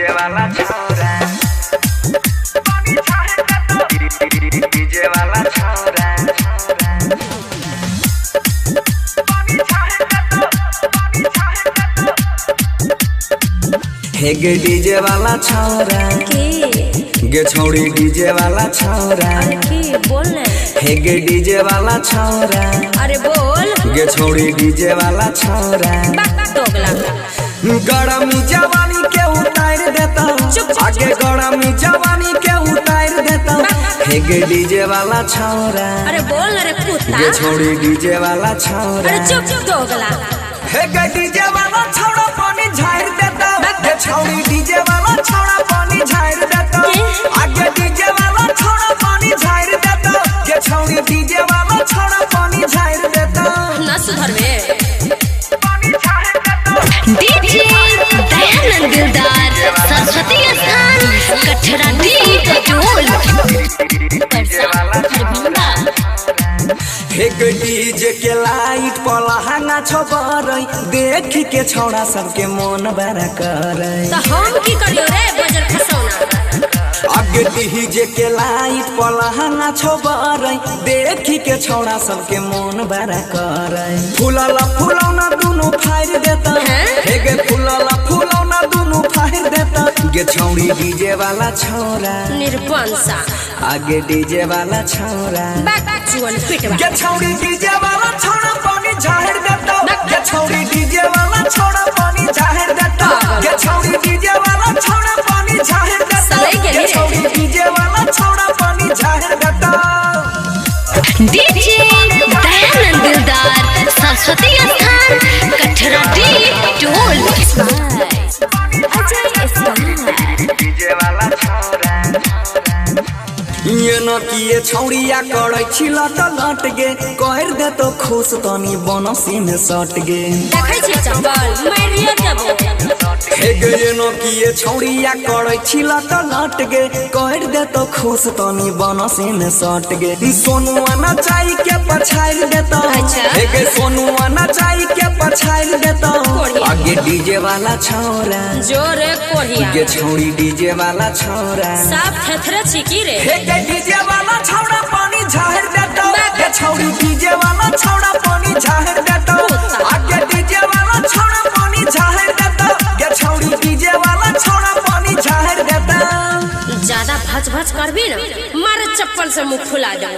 DJ वाला छोरा DJ वाला छोरा हे गे डीजे वाला छोरा गे छोड़ी डीजे वाला छोरा बोल ना। हे गे डीजे वाला छोरा अरे बोल गे छोड़ी डीजे वाला छोरा गरमी जवानी के उतार देता आगे गरमी जवानी के उतार देता हे गे डीजे वाला छोरा अरे बोल रे कुत्ता गे छोड़ी डीजे वाला छोरा अरे चुप दोगला हे गे डीजे वाला छोरा पानी झाड़ देता गे छोड़ी डीजे वाला छोरा पानी झाड़ देता आगे डीजे वाला छोरा पानी झाड़ देता गे छोड़ी डीजे वाला छोरा पानी झाड़ देता ना सुधरवे डीजे दयानंद दिलदार सरस्वती स्थान कठरा हे डीजे के लाइट पलहंगा छोबरई देख के छोड़ा सबके मन बड़ा करे तो हम की करियो रे बजर खसौना आगे डीजे के लाइट पलहंगा छोबरई देख के छोड़ा सबके मन बड़ा करे फुलला फुलौना दोनों फाड़ देता हे गे फुलला फुलौना दोनों फाड़ देता गे छौड़ी डीजे वाला छोरा निर्बंसा आगे डीजे वाला छोरा चुअन पिटवा गे छौड़ी डीजे वाला छोरा पानी झाड़ देता गे छौड़ी डीजे वाला छोरा पानी झाड़ देता गे छौड़ी डीजे वाला छोरा पानी झाड़ देता गे छौड़ी डीजे वाला छोरा पानी झाड़ देता डीजे दयानंद दिलदार सरस्वती स्थान कठरा डीजे वाला छोरा ये न किए छौड़िया करे छिल त लट गे कहर दे तो खुश तनी बनसी में सट गे देखै छी चप्पल मारियो देबो हे गे ये न किए छौड़िया करे छिल त लट गे कहर दे तो खुश तनी बनसी में सट गे सोनुआ ना चाई के पछाड़ देता हे गे सोनुआ ना चाई के पछाड़ देता आगे डीजे वाला छोरा जोरे कोढ़िया गे छौड़ी डीजे वाला छोरा सब थेथरे छिकी रे हे गे डीजे वाला छौड़ा पानी झाड़ देता गे छौड़ी डीजे वाला छौड़ा पानी झाड़ देता आगे डीजे वाला छौड़ा पानी झाड़ देता गे छौड़ी डीजे वाला छौड़ा पानी झाड़ देता ज्यादा भच भच करबी ना मारे चप्पल से मुंह फुला दे।